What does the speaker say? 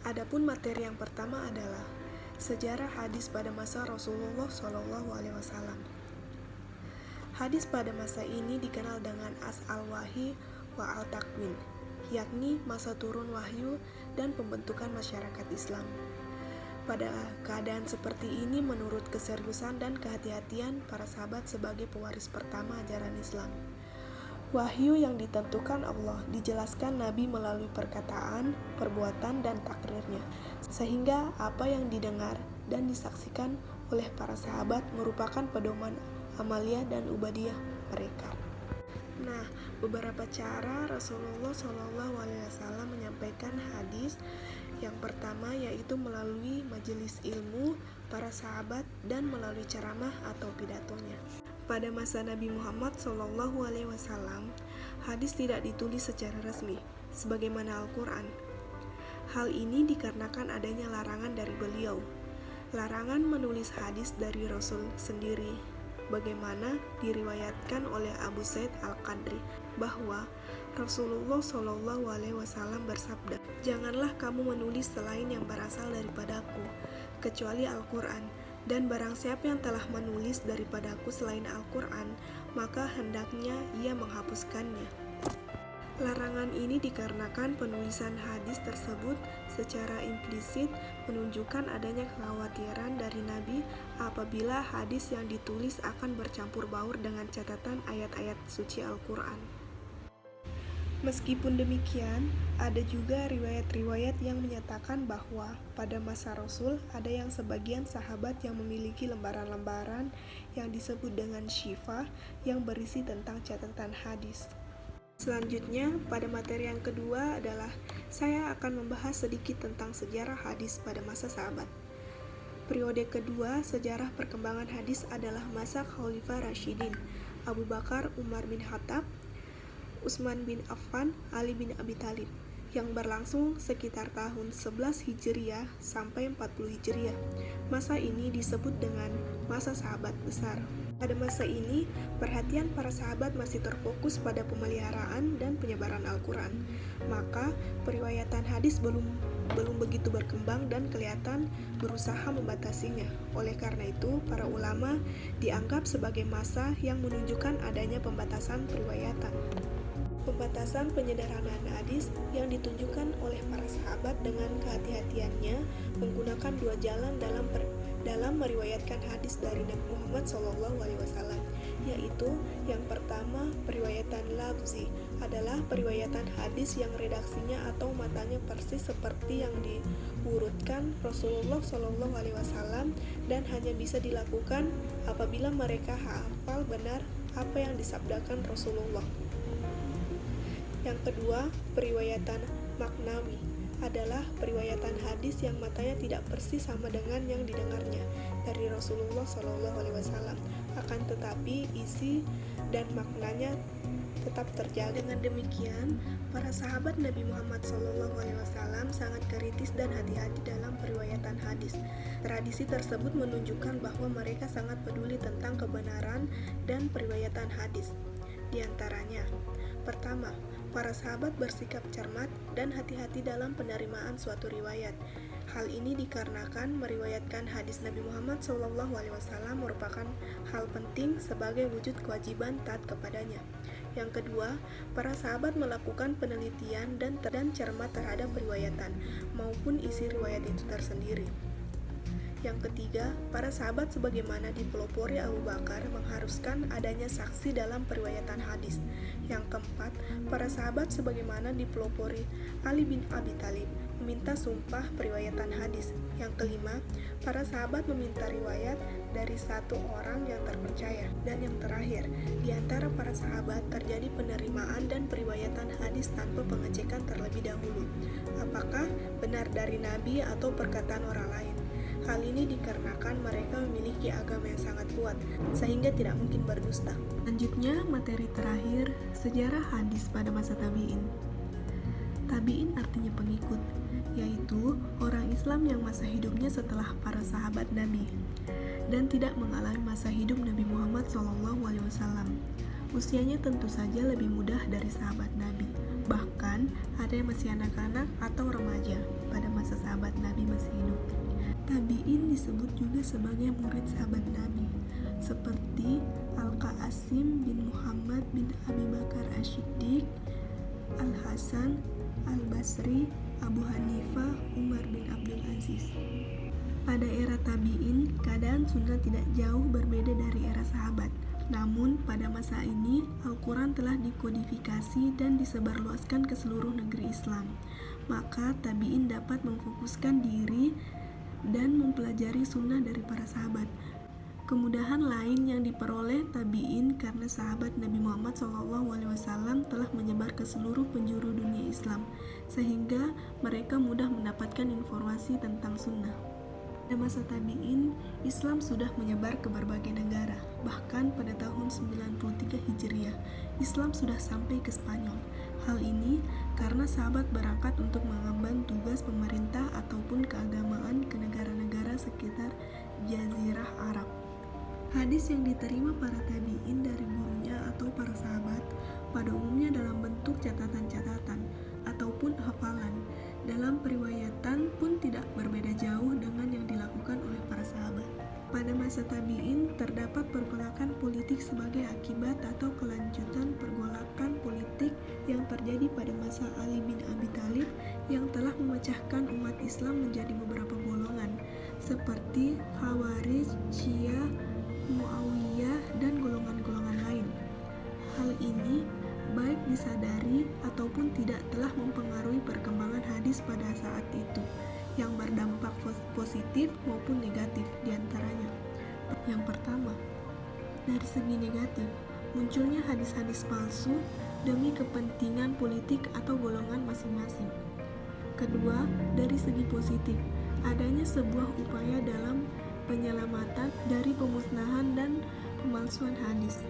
Adapun materi yang pertama adalah sejarah hadis pada masa Rasulullah SAW. Hadis pada masa ini dikenal dengan as-al-wahyi wa al-takwin, yakni masa turun wahyu dan pembentukan masyarakat Islam. Pada keadaan seperti ini, menurut keseriusan dan kehati-hatian para sahabat sebagai pewaris pertama ajaran Islam, wahyu yang ditentukan Allah dijelaskan Nabi melalui perkataan, perbuatan, dan takrirnya, sehingga apa yang didengar dan disaksikan oleh para sahabat merupakan pedoman amalia dan ubadiyah mereka. Nah, beberapa cara Rasulullah SAW menyampaikan hadis. Yang pertama yaitu melalui majelis ilmu para sahabat dan melalui ceramah atau pidatonya. Pada masa Nabi Muhammad SAW, hadis tidak ditulis secara resmi, sebagaimana Al-Quran. Hal ini dikarenakan adanya larangan dari beliau. Larangan menulis hadis dari Rasul sendiri, bagaimana diriwayatkan oleh Abu Sa'id Al-Khudri bahwa Rasulullah SAW bersabda, "Janganlah kamu menulis selain yang berasal daripadaku, kecuali Al-Quran, dan barang siapa yang telah menulis daripadaku selain Al-Quran, maka hendaknya ia menghapuskannya." Larangan ini dikarenakan penulisan hadis tersebut secara implisit menunjukkan adanya kekhawatiran dari Nabi apabila hadis yang ditulis akan bercampur baur dengan catatan ayat-ayat suci Al-Quran. Meskipun demikian, ada juga riwayat-riwayat yang menyatakan bahwa pada masa Rasul ada yang sebagian sahabat yang memiliki lembaran-lembaran yang disebut dengan syifa yang berisi tentang catatan hadis. Selanjutnya, pada materi yang kedua adalah saya akan membahas sedikit tentang sejarah hadis pada masa sahabat. Periode kedua sejarah perkembangan hadis adalah masa Khalifah Rasyidin, Abu Bakar, Umar bin Khattab, Utsman bin Affan, Ali bin Abi Thalib, yang berlangsung sekitar tahun 11 Hijriah sampai 40 Hijriah. Masa ini disebut dengan masa sahabat besar. Pada masa ini, perhatian para sahabat masih terfokus pada pemeliharaan dan penyebaran Al-Quran. Maka, periwayatan hadis belum begitu berkembang dan kelihatan berusaha membatasinya. Oleh karena itu, para ulama dianggap sebagai masa yang menunjukkan adanya pembatasan periwayatan. Pembatasan penyederhanaan hadis yang ditunjukkan oleh para sahabat dengan kehati-hatiannya menggunakan dua jalan dalam meriwayatkan hadis dari Nabi Muhammad SAW, yaitu yang pertama, periwayatan lafzi adalah periwayatan hadis yang redaksinya atau matanya persis seperti yang diurutkan Rasulullah SAW dan hanya bisa dilakukan apabila mereka hafal benar apa yang disabdakan Rasulullah. Yang kedua, periwayatan maknawi adalah periwayatan hadis yang matanya tidak persis sama dengan yang didengarnya dari Rasulullah SAW, akan tetapi isi dan maknanya tetap terjaga. Dengan demikian, para sahabat Nabi Muhammad SAW sangat kritis dan hati-hati dalam periwayatan hadis. Tradisi tersebut menunjukkan bahwa mereka sangat peduli tentang kebenaran dan periwayatan hadis. Di antaranya, pertama, para sahabat bersikap cermat dan hati-hati dalam penerimaan suatu riwayat. Hal ini dikarenakan meriwayatkan hadis Nabi Muhammad SAW merupakan hal penting sebagai wujud kewajiban taat kepadanya. Yang kedua, para sahabat melakukan penelitian dan cermat terhadap periwayatan maupun isi riwayat itu tersendiri. Yang ketiga, para sahabat sebagaimana dipelopori Abu Bakar mengharuskan adanya saksi dalam periwayatan hadis. Yang keempat, para sahabat sebagaimana dipelopori Ali bin Abi Thalib meminta sumpah periwayatan hadis. Yang kelima, para sahabat meminta riwayat dari satu orang yang terpercaya. Dan yang terakhir, di antara para sahabat terjadi penerimaan dan periwayatan hadis tanpa pengecekan terlebih dahulu, apakah benar dari Nabi atau perkataan orang lain. Hal ini dikarenakan mereka memiliki agama yang sangat kuat, sehingga tidak mungkin berdusta. Selanjutnya, materi terakhir, sejarah hadis pada masa tabi'in. Tabi'in artinya pengikut, yaitu orang Islam yang masa hidupnya setelah para sahabat Nabi, dan tidak mengalami masa hidup Nabi Muhammad SAW. Usianya tentu saja lebih mudah dari sahabat Nabi. Bahkan ada yang masih anak-anak atau remaja pada masa sahabat Nabi masih hidup. Tabi'in disebut juga sebagai murid sahabat Nabi, seperti Al-Qasim bin Muhammad bin Abi Bakar Asy-Siddiq, Al-Hasan, Al-Basri, Abu Hanifah, Umar bin Abdul Aziz. Pada era tabi'in, keadaan sunnah tidak jauh berbeda dari era sahabat. Namun, pada masa ini, Al-Quran telah dikodifikasi dan disebarluaskan ke seluruh negeri Islam. Maka, tabi'in dapat memfokuskan diri dan mempelajari sunnah dari para sahabat. Kemudahan lain yang diperoleh tabi'in karena sahabat Nabi Muhammad SAW telah menyebar ke seluruh penjuru dunia Islam, sehingga mereka mudah mendapatkan informasi tentang sunnah. Pada masa tabi'in, Islam sudah menyebar ke berbagai negara. Bahkan pada tahun 93 Hijriah, Islam sudah sampai ke Spanyol. Hal ini karena sahabat berangkat untuk mengemban tugas pemerintah ataupun keagamaan ke negara-negara sekitar Jazirah Arab. Hadis yang diterima para tabi'in dari gurunya atau para sahabat pada umumnya dalam bentuk catatan-catatan ataupun hafalan. Dalam periwayatan pun tidak berbeda jauh dengan yang dilakukan oleh para sahabat. Pada masa tabi'in terdapat pergolakan politik sebagai akibat atau kelanjutan pergolakan politik yang terjadi pada masa Ali bin Abi Thalib yang telah memecahkan umat Islam menjadi beberapa golongan seperti Khawarij, Syiah, Muawiyah, dan golongan-golongan lain. Hal ini baik disadari ataupun tidak telah mempengaruhi perkembangan hadis pada saat itu, yang berdampak positif maupun negatif diantaranya. Yang pertama, dari segi negatif, munculnya hadis-hadis palsu demi kepentingan politik atau golongan masing-masing. Kedua, dari segi positif, adanya sebuah upaya dalam penyelamatan dari pemusnahan dan pemalsuan hadis.